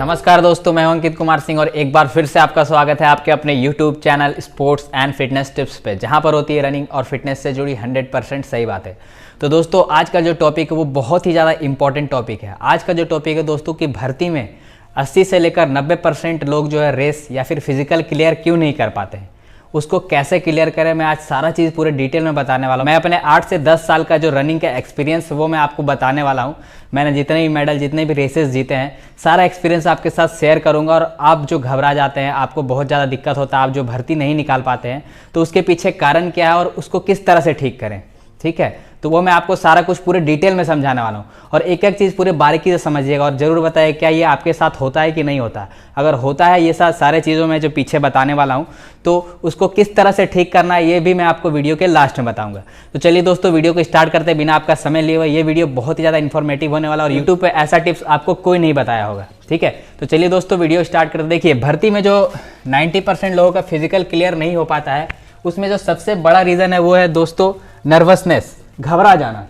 नमस्कार दोस्तों, मैं हूं अंकित कुमार सिंह और एक बार फिर से आपका स्वागत है आपके अपने YouTube channel sports and fitness tips पे, जहां पर होती है रनिंग और फिटनेस से जुड़ी 100% सही बात है। तो दोस्तों आज का जो टॉपिक है वो बहुत ही ज़्यादा इंपॉर्टेंट टॉपिक है। आज का जो टॉपिक है दोस्तों कि भर्ती में 80 से लेकर 90% लोग जो है रेस या फिर फिजिकल क्लियर क्यों नहीं कर पाते हैं, उसको कैसे क्लियर करें, मैं आज सारा चीज़ पूरे डिटेल में बताने वाला हूँ। मैं अपने 8 से 10 साल का जो रनिंग का एक्सपीरियंस वो मैं आपको बताने वाला हूँ। मैंने जितने भी मेडल, जितने भी रेसेस जीते हैं, सारा एक्सपीरियंस आपके साथ शेयर करूँगा। और आप जो घबरा जाते हैं, आपको बहुत ज़्यादा दिक्कत होता है, आप जो भर्ती नहीं निकाल पाते हैं, तो उसके पीछे कारण क्या है और उसको किस तरह से ठीक करें, ठीक है। तो वो मैं आपको सारा कुछ पूरे डिटेल में समझाने वाला हूँ और एक एक चीज़ पूरे बारीकी से समझिएगा और ज़रूर बताइए क्या ये आपके साथ होता है कि नहीं होता। अगर होता है ये सारे चीज़ों में जो पीछे बताने वाला हूँ, तो उसको किस तरह से ठीक करना है ये भी मैं आपको वीडियो के लास्ट में बताऊँगा। तो चलिए दोस्तों, वीडियो को स्टार्ट करते बिना आपका समय लिए हुए। ये वीडियो बहुत ही ज़्यादा इन्फॉर्मेटिव होने वाला और यूट्यूब पर ऐसा टिप्स आपको कोई नहीं बताया होगा, ठीक है। तो चलिए दोस्तों वीडियो स्टार्ट करते। देखिए, भर्ती में जो 90% लोगों का फिजिकल क्लियर नहीं हो पाता है, उसमें जो सबसे बड़ा रीज़न है वो है दोस्तों नर्वसनेस, घबरा जाना,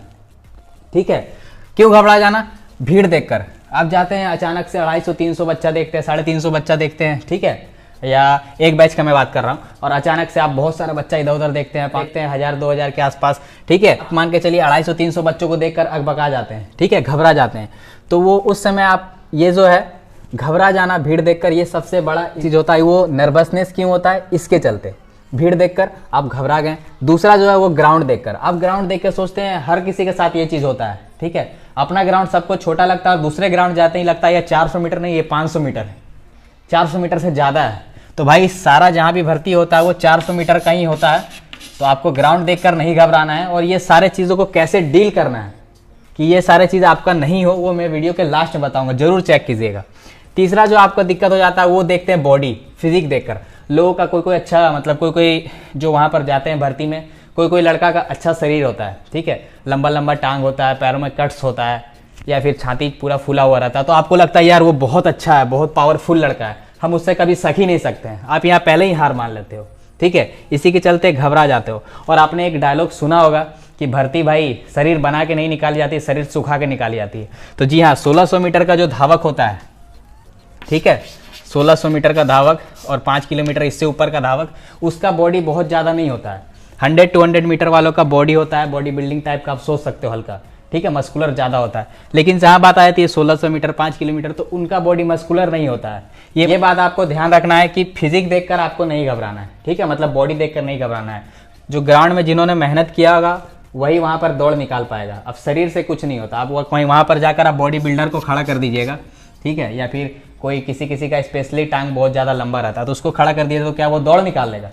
ठीक है। क्यों घबरा जाना? भीड़ देखकर आप जाते हैं, अचानक से 250-300 बच्चा देखते हैं, 350 बच्चा देखते हैं, ठीक है, या एक बैच का मैं बात कर रहा हूँ, और अचानक से आप बहुत सारा बच्चा इधर उधर देखते हैं 1000-2000 के आसपास, ठीक है। मान के चलिए 250-300 बच्चों को देखकर अकबका जाते हैं, ठीक है, घबरा जाते हैं। तो वो उस समय आप ये जो है घबरा जाना, भीड़ देखकर, ये सबसे बड़ा चीज़ होता है। वो नर्वसनेस क्यों होता है? इसके चलते भीड़ देखकर आप घबरा गए। दूसरा जो है वो ग्राउंड देखकर, आप ग्राउंड देखकर सोचते हैं, हर किसी के साथ ये चीज़ होता है, ठीक है। अपना ग्राउंड सबको छोटा लगता है और दूसरे ग्राउंड जाते ही लगता है ये 400 मीटर नहीं, ये 500 मीटर है, 400 मीटर से ज़्यादा है। तो भाई सारा जहाँ भी भर्ती होता है वो 400 मीटर का ही होता है। तो आपको ग्राउंड देखकर नहीं घबराना है और ये सारे चीज़ों को कैसे डील करना है कि ये सारे चीज़ आपका नहीं हो, वो मैं वीडियो के लास्ट में बताऊँगा, जरूर चेक कीजिएगा। तीसरा जो आपको दिक्कत हो जाता है वो देखते हैं बॉडी, फिजिक देखकर। लोगों का कोई अच्छा, मतलब कोई जो वहाँ पर जाते हैं भर्ती में, कोई लड़का का अच्छा शरीर होता है, ठीक है, लंबा लंबा टांग होता है, पैरों में कट्स होता है, या फिर छाती पूरा फूला हुआ रहता है। तो आपको लगता है यार वो बहुत अच्छा है, बहुत पावरफुल लड़का है, हम उससे कभी सक ही नहीं सकते हैं। आप यहाँ पहले ही हार मान लेते हो, ठीक है, इसी के चलते घबरा जाते हो। और आपने एक डायलॉग सुना होगा कि भर्ती भाई शरीर बना के नहीं निकाली जाती, शरीर सुखा के निकाली जाती है। तो जी हाँ, 1600 मीटर का जो धावक होता है, ठीक है, 1600 मीटर का धावक और 5 किलोमीटर इससे ऊपर का धावक, उसका बॉडी बहुत ज़्यादा नहीं होता है। 100-200 मीटर वालों का बॉडी होता है, बॉडी बिल्डिंग टाइप का, आप सोच सकते हो, हल्का, ठीक है, मस्कुलर ज़्यादा होता है। लेकिन जहाँ बात आती है 1600 मीटर 5 किलोमीटर, तो उनका बॉडी मस्कुलर नहीं होता है। ये बात आपको ध्यान रखना है कि फिजिक देखकर आपको नहीं घबराना है, ठीक है, मतलब बॉडी देखकर नहीं घबराना है। जो ग्राउंड में जिन्होंने मेहनत किया होगा वही वहाँ पर दौड़ निकाल पाएगा। अब शरीर से कुछ नहीं होता। आप वहीं वहाँ पर जाकर आप बॉडी बिल्डर को खड़ा कर दीजिएगा, ठीक है, या फिर कोई किसी का स्पेशली टांग बहुत ज़्यादा लंबा रहता है तो उसको खड़ा कर दिया तो क्या वो दौड़ निकाल लेगा?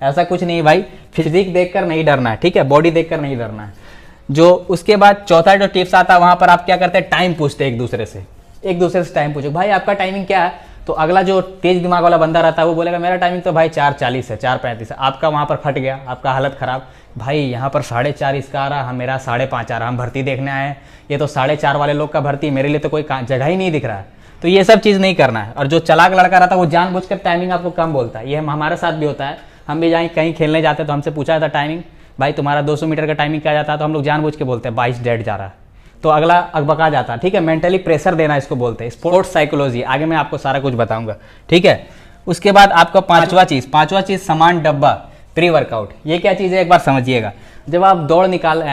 ऐसा कुछ नहीं भाई, फिजिक देखकर नहीं डरना है, ठीक है, बॉडी देखकर नहीं डरना है। जो उसके बाद चौथा जो टिप्स आता है, वहाँ पर आप क्या करते हैं, टाइम पूछते हैं एक दूसरे से टाइम पूछो, भाई आपका टाइमिंग क्या है? तो अगला जो तेज दिमाग वाला बंदा रहता है वो बोलेगा मेरा टाइमिंग तो भाई 4:40 है, 4:35 है। आपका वहाँ पर फट गया, आपका हालत ख़राब, भाई यहाँ पर 4:30 इसका आ रहा, मेरा 5:30 आ रहा, हम भर्ती देखने आए हैं, ये तो 4:30 वाले लोग का भर्ती, मेरे लिए तो कोई जगह ही नहीं दिख रहा है। तो ये सब चीज़ नहीं करना है। और जो चालाक लड़का रहता है वो जानबूझकर टाइमिंग आपको कम बोलता है। ये हमारे साथ भी होता है। हम भी जाएँ कहीं खेलने जाते हैं तो हमसे पूछा जाता टाइमिंग, भाई तुम्हारा 200 मीटर का टाइमिंग क्या जाता है, तो हम लोग जानबूझ के बोलते हैं 22 जा रहा है, तो अगला अकबका जाता है, ठीक है। मेंटली प्रेशर देना इसको बोलते हैं, स्पोर्ट्स साइकोलॉजी। आगे मैं आपको सारा कुछ बताऊंगा, ठीक है। उसके बाद आपका पांचवा चीज़ सामान डब्बा, प्री वर्कआउट। ये क्या चीज़ है एक बार समझिएगा। जब आप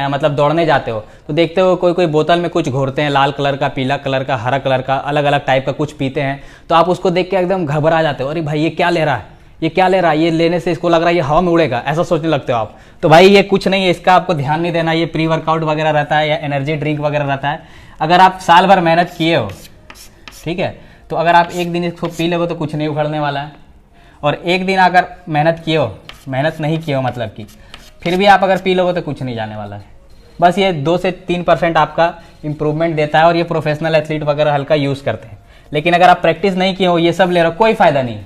मतलब दौड़ने जाते हो तो देखते हो कोई बोतल में कुछ घोरते हैं, लाल कलर का, पीला कलर का, हरा कलर का, अलग अलग टाइप का कुछ पीते हैं। तो आप उसको देख के एकदम घबरा जाते हो, अरे भाई ये क्या ले रहा है, ये क्या ले रहा है, ये लेने से इसको लग रहा है ये हवा में उड़ेगा, ऐसा सोचने लगते हो आप। तो भाई ये कुछ नहीं है, इसका आपको ध्यान नहीं देना। ये प्री वर्कआउट वगैरह रहता है या एनर्जी ड्रिंक वगैरह रहता है। अगर आप साल भर मेहनत किए हो, ठीक है, तो अगर आप एक दिन इसको पी लोगे तो कुछ नहीं उखड़ने वाला है। और एक दिन अगर मेहनत नहीं किए हो मतलब कि फिर भी आप अगर पी लोगे तो कुछ नहीं जाने वाला है। बस ये 2 से 3% आपका इंप्रूवमेंट देता है और ये प्रोफेशनल एथलीट वगैरह हल्का यूज़ करते हैं। लेकिन अगर आप प्रैक्टिस नहीं किए हो, ये सब ले रहे हो, कोई फ़ायदा नहीं,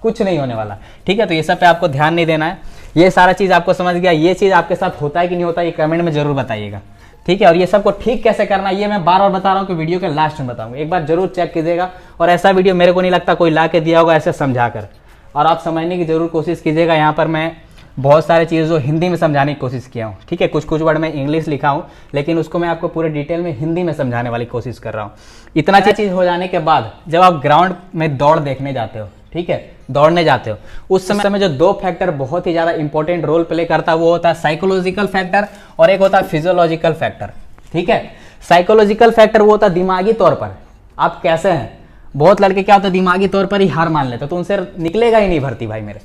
कुछ नहीं होने वाला, ठीक है। तो ये सब पे आपको ध्यान नहीं देना है। ये सारा चीज़ आपको समझ गया। ये चीज़ आपके साथ होता है कि नहीं होता, ये कमेंट में जरूर बताइएगा, ठीक है। और ये सबको ठीक कैसे करना है ये मैं बार बार बता रहा हूँ कि वीडियो के लास्ट में बताऊँगा, एक बार जरूर चेक कीजिएगा। और ऐसा वीडियो मेरे को नहीं लगता कोई ला के दिया होगा ऐसे समझा कर, और आप समझने की जरूर कोशिश कीजिएगा। यहाँ पर मैं बहुत सारी चीज़ें जो हिंदी में समझाने की कोशिश किया हूँ, ठीक है। कुछ कुछ वर्ड में इंग्लिश लिखा हूँ, लेकिन उसको मैं आपको पूरे डिटेल में हिंदी में समझाने वाली कोशिश कर रहा हूँ। इतना चीज़ हो जाने के बाद जब आप ग्राउंड में दौड़ देखने जाते हो, ठीक है, दौड़ने जाते हो, उस समय जो दो फैक्टर बहुत ही ज़्यादा इंपॉर्टेंट रोल प्ले करता है वो होता है साइकोलॉजिकल फैक्टर और एक होता है फिजियोलॉजिकल फैक्टर, ठीक है। साइकोलॉजिकल फैक्टर वो होता है दिमागी तौर पर आप कैसे हैं। बहुत लड़के क्या होता है दिमागी तौर पर ही हार मान लेते, तो उनसे निकलेगा ही नहीं भर्ती भाई मेरे,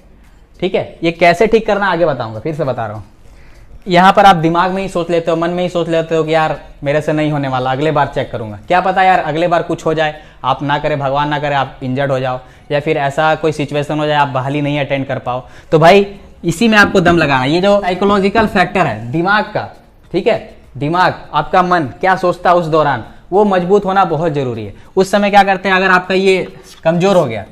ठीक है। ये कैसे ठीक करना आगे बताऊंगा, फिर से बता रहा हूँ। यहाँ पर आप दिमाग में ही सोच लेते हो, मन में ही सोच लेते हो कि यार मेरे से नहीं होने वाला, अगले बार चेक करूंगा। क्या पता यार अगले बार कुछ हो जाए, आप ना करें, भगवान ना करे, आप इंजर्ड हो जाओ या फिर ऐसा कोई सिचुएशन हो जाए आप बहाली नहीं अटेंड कर पाओ। तो भाई इसी में आपको दम लगाना। ये जो साइकोलॉजिकल फैक्टर है दिमाग का, ठीक है, दिमाग आपका मन क्या सोचता है उस दौरान, वो मजबूत होना बहुत जरूरी है। उस समय क्या करते हैं, अगर आपका ये कमजोर हो गया,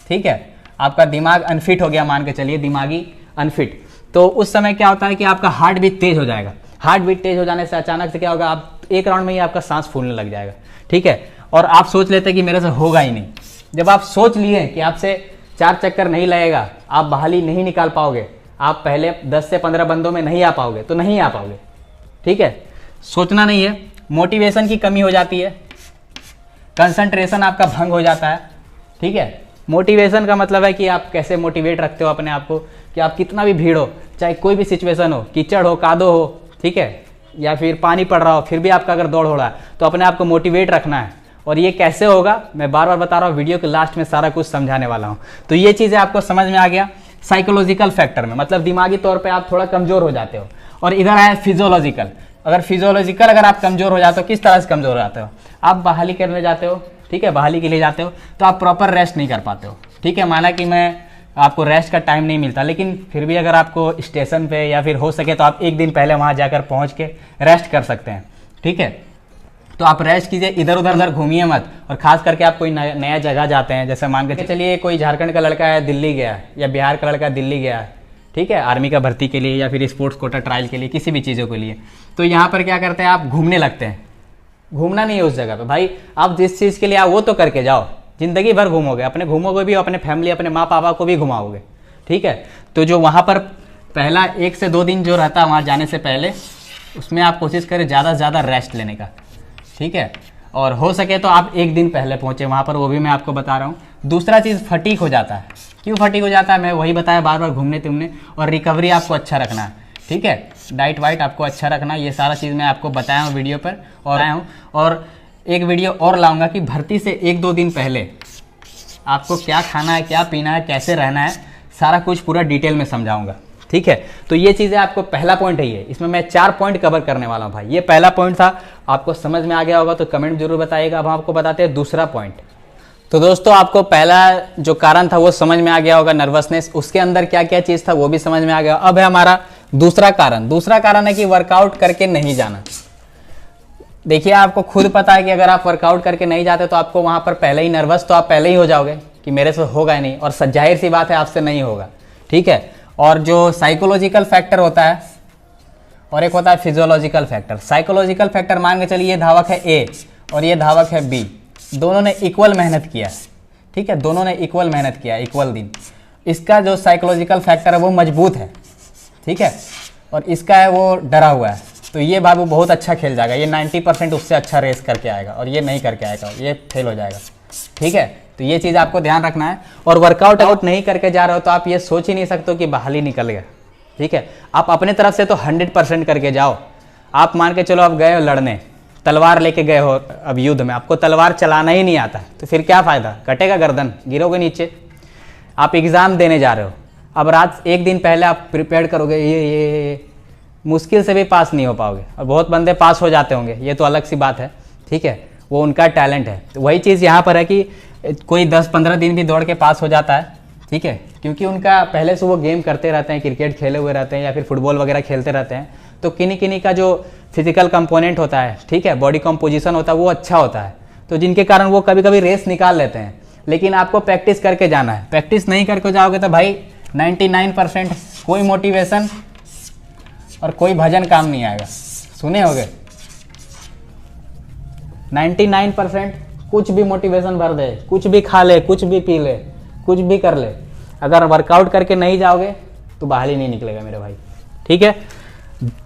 ठीक है, आपका दिमाग अनफिट हो गया, मान के चलिए दिमागी अनफिट, तो उस समय क्या होता है कि आपका हार्ट बीट तेज हो जाएगा। हार्ट बीट तेज हो जाने से अचानक से क्या होगा, आप एक राउंड में ही आपका सांस फूलने लग जाएगा, ठीक है, और आप सोच लेते हैं कि मेरे से होगा ही नहीं। जब आप सोच लिए कि आपसे 4 चक्कर नहीं लगेगा, आप बहाली नहीं निकाल पाओगे, आप पहले 10 से 15 बंदों में नहीं आ पाओगे, तो नहीं आ पाओगे, ठीक है। सोचना नहीं है, मोटिवेशन की कमी हो जाती है, कंसंट्रेशन आपका भंग हो जाता है, ठीक है। मोटिवेशन का मतलब है कि आप कैसे मोटिवेट रखते हो अपने आप को, कि आप कितना भी भीड़ हो, चाहे कोई भी सिचुएशन हो, कीचड़ हो, कादो हो, ठीक है, या फिर पानी पड़ रहा हो, फिर भी आपका अगर दौड़ हो रहा है तो अपने आप को मोटिवेट रखना है। और ये कैसे होगा मैं बार बार बता रहा हूँ, वीडियो के लास्ट में सारा कुछ समझाने वाला हूँ। तो ये चीज़ें आपको समझ में आ गया। साइकोलॉजिकल फैक्टर में मतलब दिमागी तौर पर आप थोड़ा कमज़ोर हो जाते हो। और इधर है फिजियोलॉजिकल। अगर फिजियोलॉजिकल अगर आप कमज़ोर हो जाते हो, किस तरह से कमज़ोर हो जाते हो, आप बहाली करने जाते हो, ठीक है, बहाली के लिए जाते हो, तो आप प्रॉपर रेस्ट नहीं कर पाते हो, ठीक है। माना कि मैं आपको रेस्ट का टाइम नहीं मिलता, लेकिन फिर भी अगर आपको स्टेशन पे या फिर हो सके तो आप एक दिन पहले वहाँ जाकर पहुँच के रेस्ट कर सकते हैं, ठीक है। तो आप रेस्ट कीजिए, इधर उधर घूमिए मत। और खास करके आप कोई नया जगह जाते हैं, जैसे मान के चलिए कोई झारखंड का लड़का है दिल्ली गया है, या बिहार का लड़का दिल्ली गया है, ठीक है, आर्मी का भर्ती के लिए या फिर स्पोर्ट्स कोटा ट्रायल के लिए, किसी भी चीज़ों के लिए। तो यहाँ पर क्या करते हैं, आप घूमने लगते हैं। घूमना नहीं है उस जगह पे भाई, आप जिस चीज़ के लिए आओ वो तो करके जाओ। जिंदगी भर घूमोगे, अपने घूमोगे भी, अपने फैमिली, अपने माँ पापा को भी घुमाओगे, ठीक है। तो जो वहाँ पर पहला 1 से 2 दिन जो रहता है वहाँ जाने से पहले, उसमें आप कोशिश करें ज़्यादा से ज़्यादा रेस्ट लेने का, ठीक है। और हो सके तो आप 1 दिन पहले पहुँचे वहाँ पर, वो भी मैं आपको बता रहा हूँ। दूसरा चीज़ फटीक हो जाता है। क्यों फटीक हो जाता है, मैं वही बताया, बार बार घूमने तुमने। और रिकवरी आपको अच्छा रखना है, ठीक है, डाइट वाइट आपको अच्छा रखना, ये सारा चीज़ मैं आपको बताया हूँ वीडियो पर। और आया हूँ, और एक वीडियो और लाऊंगा कि भर्ती से 1-2 दिन पहले आपको क्या खाना है, क्या पीना है, कैसे रहना है, सारा कुछ पूरा डिटेल में समझाऊंगा, ठीक है। तो ये चीज़ें आपको, पहला पॉइंट है ये, इसमें मैं 4 पॉइंट कवर करने वाला हूँ भाई। ये पहला पॉइंट था, आपको समझ में आ गया होगा तो कमेंट जरूर बताइएगा। अब हम आपको बताते हैं दूसरा पॉइंट। तो दोस्तों आपको पहला जो कारण था वो समझ में आ गया होगा, नर्वसनेस, उसके अंदर क्या क्या चीज़ था वो भी समझ में आ गया। अब है हमारा दूसरा कारण। दूसरा कारण है कि वर्कआउट करके नहीं जाना। देखिए आपको खुद पता है कि अगर आप वर्कआउट करके नहीं जाते तो आपको वहाँ पर पहले ही नर्वस, तो आप पहले ही हो जाओगे कि मेरे से होगा ही नहीं, और जाहिर सी बात है आपसे नहीं होगा, ठीक है। और जो साइकोलॉजिकल फैक्टर होता है और एक होता है फिजियोलॉजिकल फैक्टर। साइकोलॉजिकल फैक्टर मान के चलिए ये धावक है ए और ये धावक है बी, दोनों ने इक्वल मेहनत किया, ठीक है, दोनों ने इक्वल मेहनत किया, इक्वल दिन। इसका जो साइकोलॉजिकल फैक्टर है वो मजबूत है, ठीक है, और इसका है वो डरा हुआ है। तो ये बाबू बहुत अच्छा खेल जाएगा, ये 90% उससे अच्छा रेस करके आएगा, और ये नहीं करके आएगा, ये फेल हो जाएगा, ठीक है। तो ये चीज़ आपको ध्यान रखना है। और वर्कआउट आउट नहीं करके जा रहे हो तो आप ये सोच ही नहीं सकते कि बहाली निकल गया, ठीक है। आप अपने तरफ से तो 100% करके जाओ। आप मान के चलो आप गए हो लड़ने, तलवार लेके गए हो, अब युद्ध में आपको तलवार चलाना ही नहीं आता, तो फिर क्या फ़ायदा, कटेगा गर्दन, गिरोगे नीचे। आप एग्ज़ाम देने जा रहे हो, अब रात 1 दिन पहले आप प्रिपेयर करोगे, ये मुश्किल से भी पास नहीं हो पाओगे। और बहुत बंदे पास हो जाते होंगे, ये तो अलग सी बात है, ठीक है, वो उनका टैलेंट है। तो वही चीज़ यहाँ पर है कि कोई 10-15 दिन भी दौड़ के पास हो जाता है, ठीक है, क्योंकि उनका पहले से वो गेम करते रहते हैं, क्रिकेट खेले हुए रहते हैं या फिर फुटबॉल वगैरह खेलते रहते हैं। तो किन्हीं का जो फिजिकल कंपोनेंट होता है, ठीक है, बॉडी कंपोजिशन होता है, वो अच्छा होता है, तो जिनके कारण वो कभी कभी रेस निकाल लेते हैं। लेकिन आपको प्रैक्टिस करके जाना है। प्रैक्टिस नहीं करके जाओगे तो भाई 99% कोई मोटिवेशन और कोई भजन काम नहीं आएगा। सुने होगे 99% कुछ भी मोटिवेशन भर दे, कुछ भी खा ले, कुछ भी पी ले, कुछ भी कर ले, अगर वर्कआउट करके नहीं जाओगे तो बहाली नहीं निकलेगा मेरे भाई। ठीक है।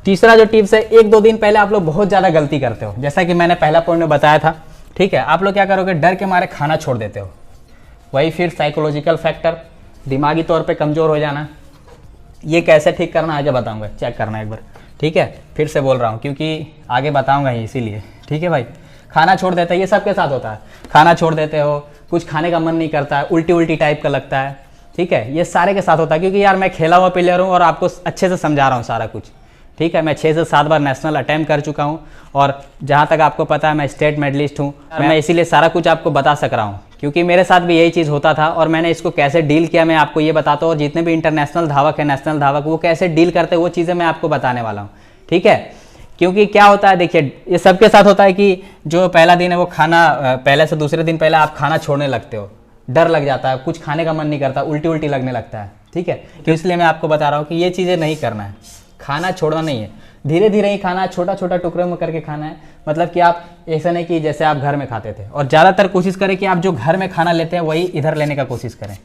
तीसरा जो टिप्स है, 1-2 दिन पहले आप लोग बहुत ज़्यादा गलती करते हो, जैसा कि मैंने पहला पॉइंट में बताया था। ठीक है, आप लोग क्या करोगे, डर के मारे खाना छोड़ देते हो। वही फिर साइकोलॉजिकल फैक्टर, दिमागी तौर पे कमज़ोर हो जाना। ये कैसे ठीक करना आगे बताऊंगा, चेक करना एक बार। ठीक है, फिर से बोल रहा हूँ क्योंकि आगे बताऊंगा ही इसीलिए। ठीक है भाई, खाना छोड़ देते हैं, ये सबके साथ होता है। खाना छोड़ देते हो, कुछ खाने का मन नहीं करता है, उल्टी उल्टी टाइप का लगता है। ठीक है, ये सारे के साथ होता है, क्योंकि यार मैं खेला हुआ प्लेयर हूँ और आपको अच्छे से समझा रहा हूँ सारा कुछ। ठीक है, मैं 6 से 7 बार नेशनल अटेम्प्ट कर चुका हूँ और जहाँ तक आपको पता है मैं स्टेट मेडलिस्ट हूँ। मैं इसीलिए सारा कुछ आपको बता सक रहा हूँ, क्योंकि मेरे साथ भी यही चीज़ होता था और मैंने इसको कैसे डील किया मैं आपको ये बताता हूँ। और जितने भी इंटरनेशनल धावक है, नेशनल धावक, वो कैसे डील करते हैं वो चीज़ें मैं आपको बताने वाला हूँ। ठीक है, क्योंकि क्या होता है, देखिए ये सबके साथ होता है कि जो पहला दिन है वो खाना, पहले से दूसरे दिन पहले आप खाना छोड़ने लगते हो, डर लग जाता है, कुछ खाने का मन नहीं करता, उल्टी उल्टी लगने लगता है। ठीक है, तो इसलिए मैं आपको बता रहा हूँ कि ये चीज़ें नहीं करना है, खाना छोड़ना नहीं है, धीरे धीरे ही खाना है, छोटा छोटा टुकड़ों में करके खाना है। मतलब कि आप ऐसा नहीं कि जैसे आप घर में खाते थे, और ज़्यादातर कोशिश करें कि आप जो घर में खाना लेते हैं वही इधर लेने का कोशिश करें।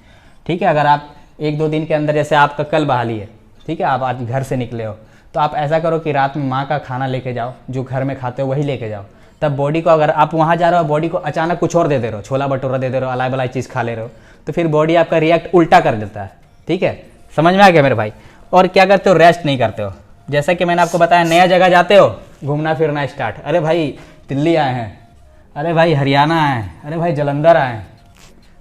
ठीक है, अगर आप 1-2 दिन के अंदर, जैसे आपका कल बहाली है, ठीक है, आप आज घर से निकले हो, तो आप ऐसा करो कि रात में माँ का खाना लेके जाओ, जो घर में खाते हो वही लेके जाओ। तब बॉडी को, अगर आप वहाँ जा रहे हो, बॉडी को अचानक कुछ और दे दे रहे हो, छोला भटूरा दे दे रहे हो, अलाई बलाई चीज़ खा ले रहे हो, तो फिर बॉडी आपका रिएक्ट उल्टा कर देता है। ठीक है, समझ में आ गया मेरे भाई। और क्या करते हो, रेस्ट नहीं करते हो। जैसा कि मैंने आपको बताया, नया जगह जाते हो, घूमना फिरना स्टार्ट, अरे भाई दिल्ली आए हैं, अरे भाई हरियाणा आए हैं, अरे भाई जलंधर आए हैं।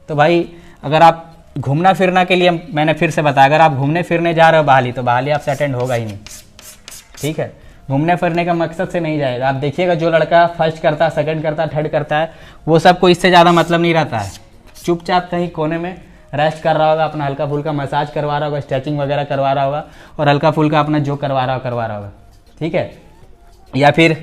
तो भाई अगर आप घूमना फिरना के लिए, मैंने फिर से बताया, अगर आप घूमने फिरने जा रहे हो बहाली, तो बहाली आपसे अटेंड होगा ही नहीं। ठीक है, घूमने फिरने का मकसद से नहीं जाएगा। आप देखिएगा जो लड़का फर्स्ट करता है, सेकंड करता है, थर्ड करता है, वो सबको इससे ज़्यादा मतलब नहीं रहता है। चुपचाप कहीं कोने में रेस्ट कर रहा होगा, अपना हल्का फुल्का मसाज करवा रहा होगा, स्ट्रेचिंग वगैरह करवा रहा होगा, और हल्का फुल्का अपना जो करवा रहा होगा। ठीक है, या फिर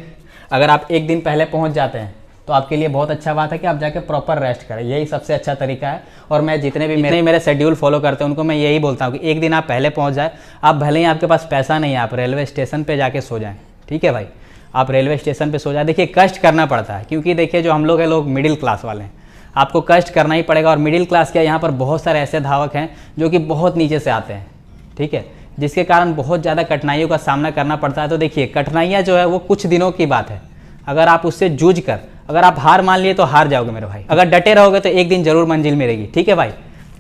अगर आप 1 दिन पहले पहुंच जाते हैं तो आपके लिए बहुत अच्छा बात है कि आप जाके प्रॉपर रेस्ट करें, यही सबसे अच्छा तरीका है। और मैं जितने भी मेरे शेड्यूल फॉलो करते हैं उनको मैं यही बोलता हूँ कि 1 दिन आप पहले पहुँच जाए। आप भले ही आपके पास पैसा नहीं है, आप रेलवे स्टेशन पर जाके सो जाएँ। ठीक है भाई, आप रेलवे स्टेशन पर सो जाए। देखिए कष्ट करना पड़ता है, क्योंकि देखिए जो हम लोग हैं, लोग मिडिल क्लास वाले हैं, आपको कष्ट करना ही पड़ेगा। और मिडिल क्लास क्या, यहाँ पर बहुत सारे ऐसे धावक हैं जो कि बहुत नीचे से आते हैं। ठीक है, जिसके कारण बहुत ज़्यादा कठिनाइयों का सामना करना पड़ता है। तो देखिए कठिनाइयाँ जो है वो कुछ दिनों की बात है, अगर आप उससे जूझ कर, अगर आप हार मान लिए तो हार जाओगे मेरे भाई, अगर डटे रहोगे तो एक दिन जरूर मंजिल मिलेगी। ठीक है भाई,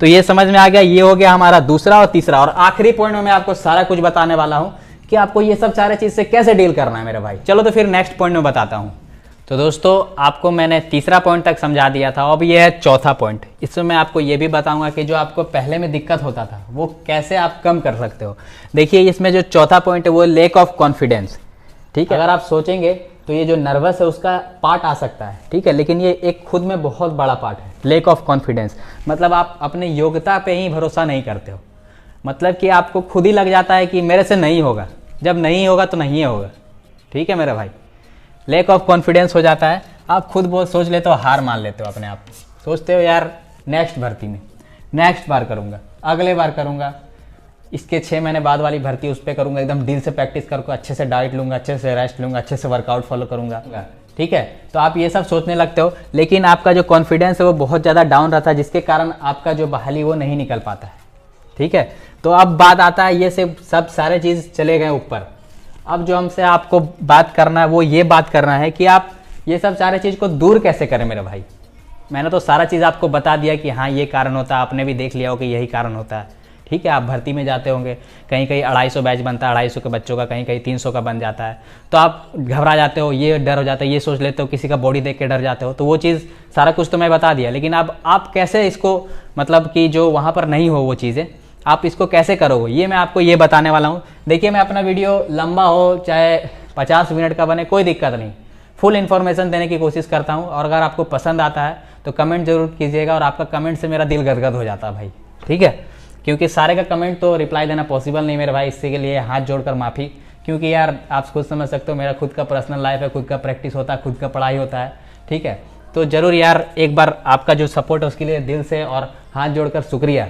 तो ये समझ में आ गया। ये हो गया हमारा दूसरा और तीसरा, और आखिरी पॉइंट में मैं आपको सारा कुछ बताने वाला हूँ कि आपको ये सब सारे चीज़ से कैसे डील करना है मेरे भाई। चलो तो फिर नेक्स्ट पॉइंट में बताता हूँ। तो दोस्तों आपको मैंने तीसरा पॉइंट तक समझा दिया था, अब ये है चौथा पॉइंट। इसमें मैं आपको ये भी बताऊंगा कि जो आपको पहले में दिक्कत होता था वो कैसे आप कम कर सकते हो। देखिए इसमें जो चौथा पॉइंट है वो लैक ऑफ कॉन्फिडेंस। ठीक है, अगर आप सोचेंगे तो ये जो नर्वस है उसका पार्ट आ सकता है। ठीक है, लेकिन ये एक खुद में बहुत बड़ा पार्ट है, लैक ऑफ कॉन्फिडेंस। मतलब आप अपने योग्यता पे ही भरोसा नहीं करते हो, मतलब कि आपको खुद ही लग जाता है कि मेरे से नहीं होगा, जब नहीं होगा तो नहीं होगा। ठीक है मेरे भाई, लैक ऑफ कॉन्फिडेंस हो जाता है। आप खुद बहुत सोच लेते हो, हार मान लेते हो अपने आप, सोचते हो यार नेक्स्ट भर्ती में नेक्स्ट बार करूँगा, अगले बार करूँगा, इसके 6 महीने बाद वाली भर्ती उस पर करूँगा, एकदम दिल से प्रैक्टिस करूँगा, अच्छे से डाइट लूँगा, अच्छे से रेस्ट लूँगा, अच्छे से वर्कआउट फॉलो करूँगा। ठीक है, तो आप ये सब सोचने लगते हो, लेकिन आपका जो कॉन्फिडेंस है वो बहुत ज़्यादा डाउन रहता है, जिसके कारण आपका जो बहाली वो नहीं निकल पाता है। ठीक है, तो अब बात आता है, ये सब सारे चीज़ चले गए ऊपर। अब जो हमसे आपको बात करना है वो ये बात करना है कि आप ये सब सारे चीज़ को दूर कैसे करें मेरे भाई। मैंने तो सारा चीज़ आपको बता दिया कि हाँ ये कारण होता है, आपने भी देख लिया हो कि यही कारण होता है। ठीक है, आप भर्ती में जाते होंगे, कहीं कहीं 250 बैच बनता है 250 के बच्चों का, कहीं कहीं 300 का बन जाता है, तो आप घबरा जाते हो, ये डर हो जाता है, ये सोच लेते हो, किसी का बॉडी देख के डर जाते हो। तो वो चीज़ सारा कुछ तो मैं बता दिया, लेकिन अब आप कैसे इसको, मतलब कि जो वहाँ पर नहीं हो वो चीज़ें, आप इसको कैसे करोगे ये मैं आपको ये बताने वाला हूँ। देखिए मैं अपना वीडियो लंबा हो चाहे 50 मिनट का बने, कोई दिक्कत नहीं, फुल इन्फॉर्मेशन देने की कोशिश करता हूँ। और अगर आपको पसंद आता है तो कमेंट जरूर कीजिएगा, और आपका कमेंट से मेरा दिल गदगद हो जाता है भाई। ठीक है, क्योंकि सारे का कमेंट तो रिप्लाई देना पॉसिबल नहीं मेरे भाई, इसके के लिए हाथ जोड़कर माफ़ी। क्योंकि यार आप खुद समझ सकते हो, मेरा खुद का पर्सनल लाइफ है, खुद का प्रैक्टिस होता है, खुद का पढ़ाई होता है। ठीक है, तो ज़रूर यार एक बार आपका जो सपोर्ट है उसके लिए दिल से और हाथ जोड़कर शुक्रिया।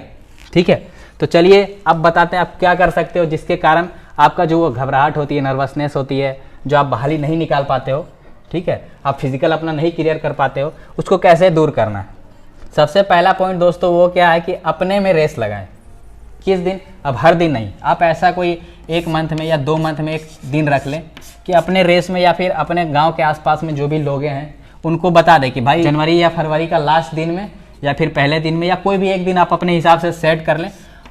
ठीक है, तो चलिए अब बताते हैं आप क्या कर सकते हो जिसके कारण आपका जो वो घबराहट होती है, नर्वसनेस होती है, जो आप बहाली नहीं निकाल पाते हो, ठीक है, आप फिजिकल अपना नहीं क्लियर कर पाते हो, उसको कैसे दूर करना है। सबसे पहला पॉइंट दोस्तों वो क्या है कि अपने में रेस लगाएं। किस दिन? अब हर दिन नहीं, आप ऐसा कोई 1 मंथ में या 2 मंथ में एक दिन रख लें कि अपने रेस में या फिर अपने गांव के आसपास में जो भी लोग हैं उनको बता दें कि भाई जनवरी या फरवरी का लास्ट दिन में या फिर पहले दिन में या कोई भी एक दिन आप अपने हिसाब से सेट कर लें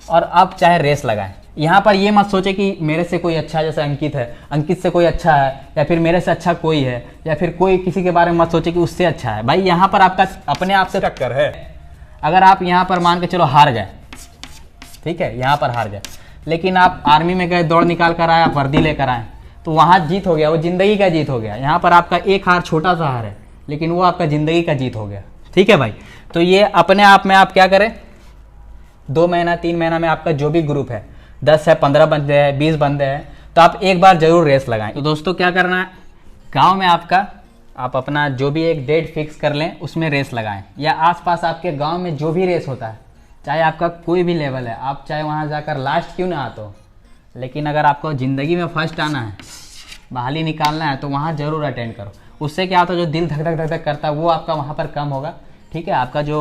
और आप चाहे रेस लगाएं। यहाँ पर ये मत सोचे कि मेरे से कोई अच्छा, जैसे अंकित है, अंकित से कोई अच्छा है या फिर मेरे से अच्छा कोई है या फिर कोई किसी के बारे में मत सोचे कि उससे अच्छा है। भाई यहाँ पर आपका अपने आप से टक्कर है। अगर आप यहाँ पर मान के चलो हार जाए, ठीक है, यहाँ पर हार जाए, लेकिन आप आर्मी में गए, दौड़ निकाल कर आए, आप वर्दी लेकर आए, तो वहाँ जीत हो गया, वो जिंदगी का जीत हो गया। यहाँ पर आपका एक हार छोटा सा हार है, लेकिन वो आपका जिंदगी का जीत हो गया। ठीक है भाई, तो ये अपने आप में आप क्या करें, 2 महीना 3 महीना में आपका जो भी ग्रुप है, 10 है, 15 बंदे हैं, 20 बंदे हैं, तो आप एक बार जरूर रेस लगाएं। तो दोस्तों क्या करना है, गांव में आपका आप अपना जो भी एक डेट फिक्स कर लें, उसमें रेस लगाएं, या आसपास आपके गांव में जो भी रेस होता है, चाहे आपका कोई भी लेवल है, आप चाहे वहां जाकर लास्ट क्यों ना आते हो, लेकिन अगर आपको ज़िंदगी में फर्स्ट आना है, बहाली निकालना है, तो वहाँ ज़रूर अटेंड करो। उससे क्या होता है, जो दिल धक धक धक धक करता है वो आपका वहाँ पर कम होगा। ठीक है, आपका जो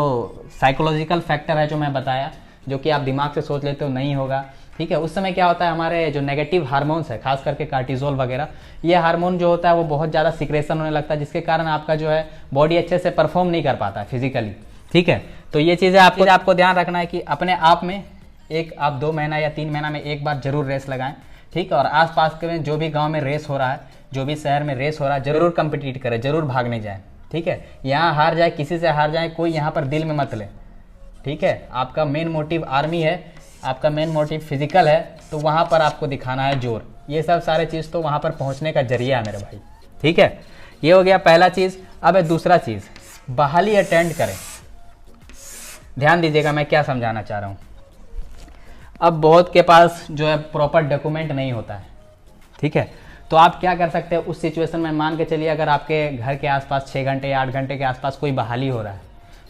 साइकोलॉजिकल फैक्टर है जो मैं बताया, जो कि आप दिमाग से सोच लेते हो, नहीं होगा। ठीक है, उस समय क्या होता है, हमारे जो नेगेटिव हार्मोन्स है, खास करके कार्टिजोल वगैरह, ये हार्मोन जो होता है वो बहुत ज़्यादा सिक्रेशन होने लगता है, जिसके कारण आपका जो है बॉडी अच्छे से परफॉर्म नहीं कर पाता है फिजिकली। ठीक है, तो ये चीज़ें आपको ध्यान रखना है कि अपने आप में एक आप 2 महीना या 3 महीना में एक बार जरूर रेस लगाएं। ठीक है, और आसपास के में जो भी गांव में रेस हो रहा है, जो भी शहर में रेस हो रहा है, जरूर कंपीट करें, जरूर भागने जाएं। ठीक है, यहाँ हार जाए, किसी से हार जाए, कोई यहाँ पर दिल में मत ले। ठीक है, आपका मेन मोटिव आर्मी है, आपका मेन मोटिव फिजिकल है, तो वहाँ पर आपको दिखाना है जोर। ये सब सारे चीज़ तो वहाँ पर पहुँचने का जरिया है मेरे भाई। ठीक है, ये हो गया पहला चीज़। अब है दूसरा चीज़, बहाली अटेंड करें। ध्यान दीजिएगा मैं क्या समझाना चाह रहा हूँ। अब बहुत के पास जो है प्रॉपर डॉक्यूमेंट नहीं होता है। ठीक है, तो आप क्या कर सकते हैं उस सिचुएशन में, मान के चलिए अगर आपके घर के आसपास 6 घंटे या 8 घंटे के आसपास कोई बहाली हो रहा है,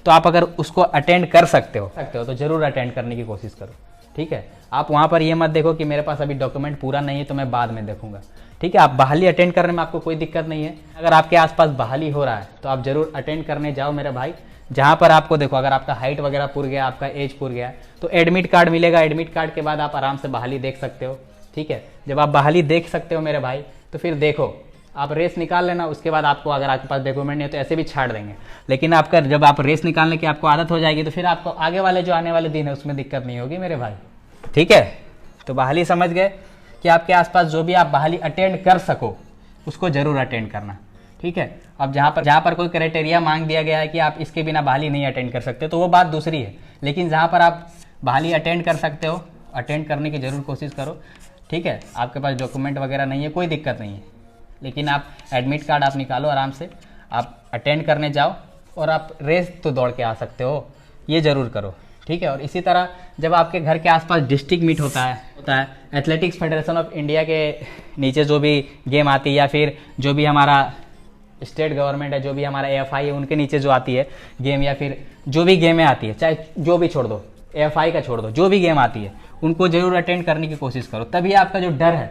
तो आप अगर उसको अटेंड कर सकते हो तो जरूर अटेंड करने की कोशिश करो। ठीक है, आप वहाँ पर ये मत देखो कि मेरे पास अभी डॉक्यूमेंट पूरा नहीं है तो मैं बाद में देखूंगा। ठीक है, आप बहाली अटेंड करने में आपको कोई दिक्कत नहीं है। अगर आपके आसपास बहाली हो रहा है तो आप जरूर अटेंड करने जाओ मेरे भाई। जहाँ पर आपको देखो, अगर आपका हाइट वगैरह पूर गया, आपका एज पूर गया, तो एडमिट कार्ड मिलेगा। एडमिट कार्ड के बाद आप आराम से बहाली देख सकते हो। ठीक है, जब आप बहाली देख सकते हो मेरे भाई, तो फिर देखो, आप रेस निकाल लेना। उसके बाद आपको अगर आपके पास डॉक्यूमेंट नहीं है तो ऐसे भी छाड़ देंगे, लेकिन आपका जब आप रेस निकालने की आपको आदत हो जाएगी, तो फिर आपको आगे वाले जो आने वाले दिन है उसमें दिक्कत नहीं होगी मेरे भाई। ठीक है, तो बहाली समझ गए कि आपके आसपास जो भी आप बहाली अटेंड कर सको उसको जरूर अटेंड करना। ठीक है, अब जहाँ पर कोई क्राइटेरिया मांग दिया गया है कि आप इसके बिना बहाली नहीं अटेंड कर सकते, तो वो बात दूसरी है। लेकिन जहाँ पर आप बहाली अटेंड कर सकते हो, अटेंड करने की जरूर कोशिश करो। ठीक है, आपके पास डॉक्यूमेंट वगैरह नहीं है, कोई दिक्कत नहीं है, लेकिन आप एडमिट कार्ड आप निकालो, आराम से आप अटेंड करने जाओ और आप रेस तो दौड़ के आ सकते हो, ये ज़रूर करो। ठीक है, और इसी तरह जब आपके घर के आसपास डिस्ट्रिक्ट मीट होता है एथलेटिक्स फेडरेशन ऑफ इंडिया के नीचे जो भी गेम आती है, या फिर जो भी हमारा स्टेट गवर्नमेंट है, जो भी हमारा AFI है, उनके नीचे जो आती है गेम, या फिर जो भी गेमें आती है, चाहे जो भी छोड़ दो, AFI का छोड़ दो, जो भी गेम आती है उनको जरूर अटेंड करने की कोशिश करो। तभी आपका जो डर है,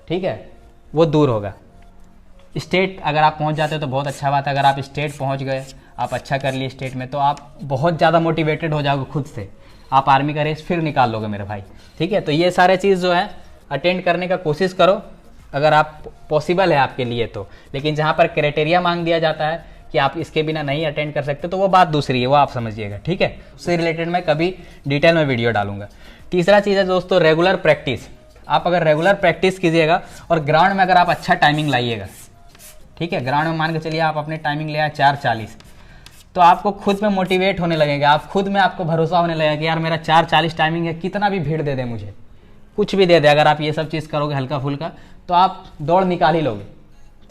ठीक है, वो दूर होगा। स्टेट अगर आप पहुंच जाते हो तो बहुत अच्छा बात है। अगर आप स्टेट पहुंच गए, आप अच्छा कर लिए स्टेट में, तो आप बहुत ज़्यादा मोटिवेटेड हो जाओगे खुद से, आप आर्मी का रेस फिर निकाल लोगे मेरे भाई। ठीक है, तो ये सारे चीज़ जो है अटेंड करने का कोशिश करो अगर आप पॉसिबल है आपके लिए तो। लेकिन जहाँ पर क्राइटेरिया मांग दिया जाता है कि आप इसके बिना नहीं अटेंड कर सकते, तो वो बात दूसरी है, वो आप समझिएगा। ठीक है, उससे रिलेटेड मैं कभी डिटेल में वीडियो डालूंगा। तीसरा चीज़ है दोस्तों, रेगुलर प्रैक्टिस। आप अगर रेगुलर प्रैक्टिस कीजिएगा और ग्राउंड में अगर आप अच्छा टाइमिंग लाइएगा, ठीक है, ग्राउंड में मान के चलिए आप अपने टाइमिंग ले आए 4:40, तो आपको खुद में मोटिवेट होने लगेगा, आप खुद में आपको भरोसा होने लगेगा कि यार मेरा 4:40 टाइमिंग है, कितना भी भीड़ दे दे, मुझे कुछ भी दे दे, अगर आप ये सब चीज़ करोगे हल्का फुल्का, तो आप दौड़ निकाल ही लोगे।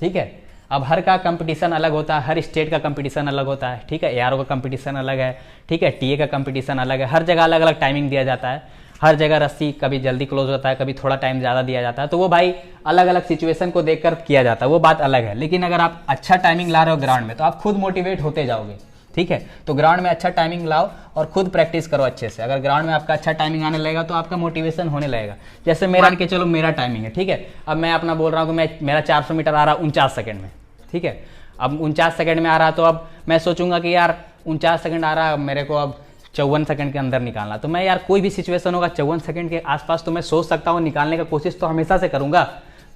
ठीक है, अब हर का कंपटीशन अलग होता है, हर स्टेट का कंपटीशन अलग होता है। ठीक है, ARO का कंपटीशन अलग है। ठीक है, TA का कंपटीशन अलग है। हर जगह अलग अलग टाइमिंग दिया जाता है। हर जगह रस्सी कभी जल्दी क्लोज होता है, कभी थोड़ा टाइम ज़्यादा दिया जाता है, तो वो भाई अलग अलग सिचुएशन को देखकर किया जाता है, वो बात अलग है। लेकिन अगर आप अच्छा टाइमिंग ला रहे हो ग्राउंड में, तो आप खुद मोटिवेट होते जाओगे। ठीक है, तो ग्राउंड में अच्छा टाइमिंग लाओ और खुद प्रैक्टिस करो अच्छे से। अगर ग्राउंड में आपका अच्छा टाइमिंग आने लगेगा तो आपका मोटिवेशन होने लगेगा। जैसे मेरा के चलो मेरा टाइमिंग है, ठीक है, अब मैं अपना बोल रहा हूँ कि मेरा 400 मीटर आ रहा 49 सेकंड में। ठीक है, अब 49 सेकंड में आ रहा, तो अब मैं सोचूंगा कि यार 49 सेकंड आ रहा, मेरे को अब 54 सेकंड के अंदर निकालना। तो मैं यार कोई भी सिचुएशन होगा 54 सेकंड के आसपास तो मैं सोच सकता हूँ, निकालने का कोशिश तो हमेशा से करूँगा।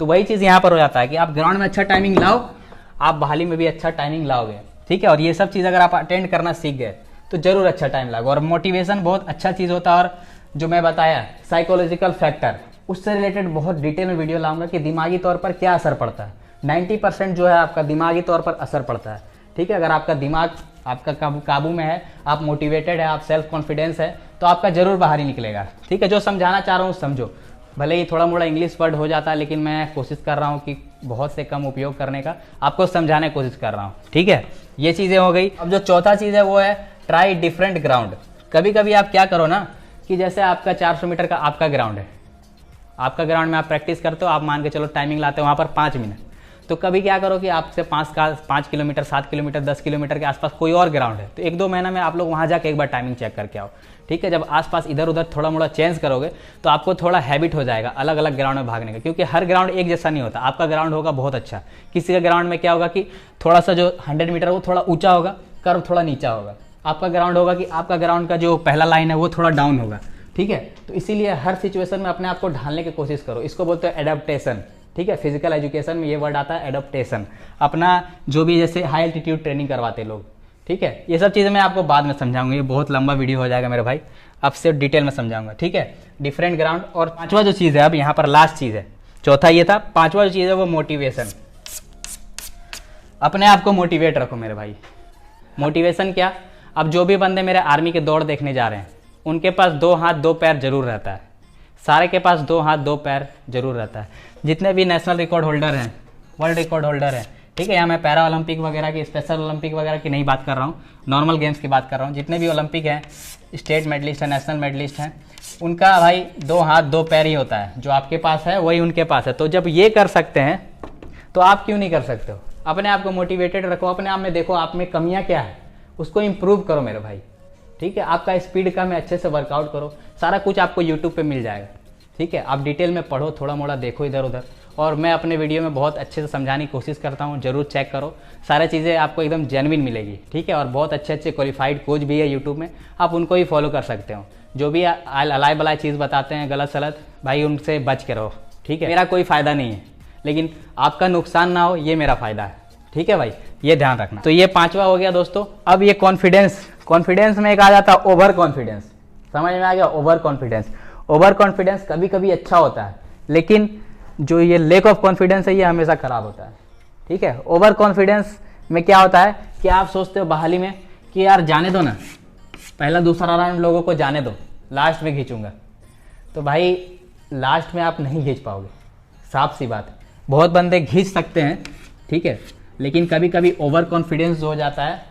तो वही चीज़ यहाँ पर हो जाता है कि आप ग्राउंड में अच्छा टाइमिंग लाओ, आप बहाली में भी अच्छा टाइमिंग लाओगे, ठीक है। और ये सब चीज़ अगर आप अटेंड करना सीख गए तो जरूर अच्छा टाइम लगेगा। और मोटिवेशन बहुत अच्छा चीज़ होता है। और जो मैं बताया साइकोलॉजिकल फैक्टर, उससे रिलेटेड बहुत डिटेल में वीडियो लाऊंगा कि दिमागी तौर पर क्या असर पड़ता है। 90% जो है आपका दिमागी तौर पर असर पड़ता है, ठीक है। अगर आपका दिमाग आपका काबू में है, आप मोटिवेटेड है, आप सेल्फ कॉन्फिडेंस है, तो आपका जरूर बाहर ही निकलेगा, ठीक है। जो समझाना चाह रहा हूँ समझो, भले ही थोड़ा मोड़ा इंग्लिश वर्ड हो जाता है, लेकिन मैं कोशिश कर रहा हूँ कि बहुत से कम उपयोग करने का, आपको समझाने की कोशिश कर रहा हूँ, ठीक है। ये चीज़ें हो गई। अब जो चौथा चीज़ है वो है ट्राई डिफरेंट ग्राउंड। कभी कभी आप क्या करो ना कि जैसे आपका 400 मीटर का आपका ग्राउंड है, आपका ग्राउंड में आप प्रैक्टिस करते हो, आप मान के चलो टाइमिंग लाते हो वहाँ पर 5 मिनट। तो कभी क्या करो कि आपसे 5 किलोमीटर, 7 किलोमीटर, 10 किलोमीटर के आसपास कोई और ग्राउंड है, तो 1-2 महीना में आप लोग वहाँ जाके एक बार टाइमिंग चेक करके आओ, ठीक है। जब आसपास इधर उधर थोड़ा मोड़ा चेंज करोगे तो आपको थोड़ा हैबिट हो जाएगा अलग अलग ग्राउंड में भागने का, क्योंकि हर ग्राउंड एक जैसा नहीं होता। आपका ग्राउंड होगा बहुत अच्छा, किसी का ग्राउंड में क्या होगा कि थोड़ा सा जो 100 मीटर वो थोड़ा ऊँचा होगा, कर्व थोड़ा नीचा होगा। आपका ग्राउंड होगा कि आपका ग्राउंड का जो पहला लाइन है वो थोड़ा डाउन होगा, ठीक है। तो इसीलिए हर सिचुएशन में अपने आप को ढालने की कोशिश करो। इसको बोलते हैं एडेप्टेशन, ठीक है। फिजिकल एजुकेशन में ये वर्ड आता है एडेप्टेशन। अपना जो भी जैसे हाई एल्टीट्यूड ट्रेनिंग करवाते लोग, ठीक है। ये सब चीज़ें मैं आपको बाद में समझाऊंगा, ये बहुत लंबा वीडियो हो जाएगा मेरे भाई, आपसे डिटेल में समझाऊंगा, ठीक है। Different ground. और पांचवा जो चीज़ है, अब यहाँ पर लास्ट चीज़ है, चौथा ये था, पांचवा जो चीज़ है वो मोटिवेशन। अपने आप को मोटिवेट रखो मेरे भाई। मोटिवेशन क्या, अब जो भी बंदे मेरे आर्मी के दौड़ देखने जा रहे हैं, उनके पास 2 हाथ 2 पैर जरूर रहता है, सारे के पास 2 हाथ 2 पैर जरूर रहता है। जितने भी नेशनल रिकॉर्ड होल्डर हैं, वर्ल्ड रिकॉर्ड होल्डर हैं, ठीक है। यहाँ मैं पैरा ओलंपिक वगैरह की, स्पेशल ओलंपिक वगैरह की नहीं बात कर रहा हूँ, नॉर्मल गेम्स की बात कर रहा हूँ। जितने भी ओलंपिक हैं, स्टेट मेडलिस्ट हैं, नेशनल मेडलिस्ट हैं, उनका भाई 2 हाथ 2 पैर ही होता है। जो आपके पास है वही उनके पास है। तो जब ये कर सकते हैं तो आप क्यों नहीं कर सकते हो। अपने आप को मोटिवेटेड रखो, अपने आप में देखो आप में कमियाँ क्या है, उसको इम्प्रूव करो मेरे भाई, ठीक है। आपका स्पीड कम है, अच्छे से वर्कआउट करो, सारा कुछ आपको यूट्यूब पे मिल जाएगा, ठीक है। आप डिटेल में पढ़ो, थोड़ा मोड़ा देखो इधर उधर, और मैं अपने वीडियो में बहुत अच्छे से समझाने की कोशिश करता हूँ, जरूर चेक करो। सारी चीज़ें आपको एकदम जेन्युइन मिलेगी, ठीक है। और बहुत अच्छे अच्छे क्वालिफाइड कोच भी है यूट्यूब में, आप उनको ही फॉलो कर सकते हो। जो भी अलाई बलाई चीज़ बताते हैं गलत सलत, भाई उनसे बच के रहो, ठीक है। मेरा कोई फ़ायदा नहीं है, लेकिन आपका नुकसान ना हो ये मेरा फ़ायदा है, ठीक है भाई, ये ध्यान रखना। तो ये पांचवा हो गया दोस्तों। अब ये कॉन्फिडेंस में एक आ जाता है ओवर कॉन्फिडेंस। समझ में आ गया, ओवर कॉन्फिडेंस। ओवर कॉन्फिडेंस कभी कभी अच्छा होता है, लेकिन जो ये लेक ऑफ कॉन्फिडेंस है ये हमेशा खराब होता है, ठीक है। ओवर कॉन्फिडेंस में क्या होता है कि आप सोचते हो बहाली में कि यार जाने दो ना, पहला दूसरा राउंड लोगों को जाने दो, लास्ट में खींचूंगा। तो भाई लास्ट में आप नहीं खींच पाओगे, साफ सी बात है। बहुत बंदे खींच सकते हैं, ठीक है, लेकिन कभी कभी ओवर कॉन्फिडेंस हो जाता है,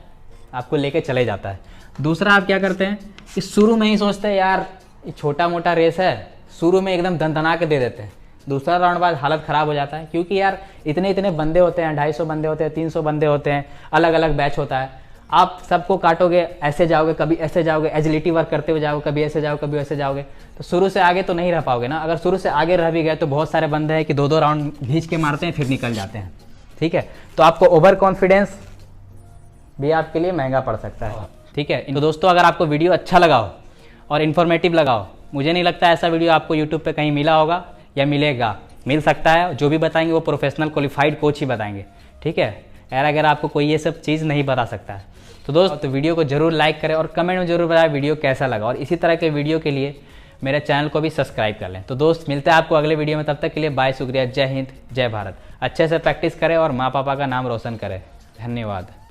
आपको लेके चले जाता है। दूसरा आप क्या करते हैं कि शुरू में ही सोचते हैं यार ये छोटा मोटा रेस है, शुरू में एकदम दनदना के दे देते हैं, दूसरा राउंड बाद हालत ख़राब हो जाता है, क्योंकि यार इतने बंदे होते हैं, 250 बंदे होते हैं, 300 बंदे होते हैं, अलग अलग बैच होता है। आप सबको काटोगे, ऐसे जाओगे, कभी ऐसे जाओगे, एजिलिटी वर्क करते हुए जाओगे, कभी ऐसे जाओगे, कभी वैसे जाओगे, तो शुरू से आगे तो नहीं रह पाओगे ना। अगर शुरू से आगे रह भी गए तो बहुत सारे बंदे हैं कि 2-2 राउंड खींच के मारते हैं फिर निकल जाते हैं, ठीक है। तो आपको ओवर कॉन्फिडेंस भी आपके लिए महंगा पड़ सकता है, ठीक है। तो दोस्तों अगर आपको वीडियो अच्छा लगा हो और इन्फॉर्मेटिव लगा हो, मुझे नहीं लगता ऐसा वीडियो आपको यूट्यूब पे कहीं मिला होगा या मिलेगा, मिल सकता है। जो भी बताएंगे वो प्रोफेशनल क्वालिफाइड कोच ही बताएंगे, ठीक है यार। अगर आपको कोई ये सब चीज़ नहीं बता सकता है तो दोस्तों वीडियो को जरूर लाइक करें और कमेंट में जरूर बताएं वीडियो कैसा लगा, और इसी तरह के वीडियो के लिए मेरे चैनल को भी सब्सक्राइब कर लें। तो दोस्त मिलते हैं आपको अगले वीडियो में, तब तक के लिए बाय, शुक्रिया, जय हिंद, जय भारत। अच्छे से प्रैक्टिस करें और माँ पापा का नाम रोशन करें। धन्यवाद।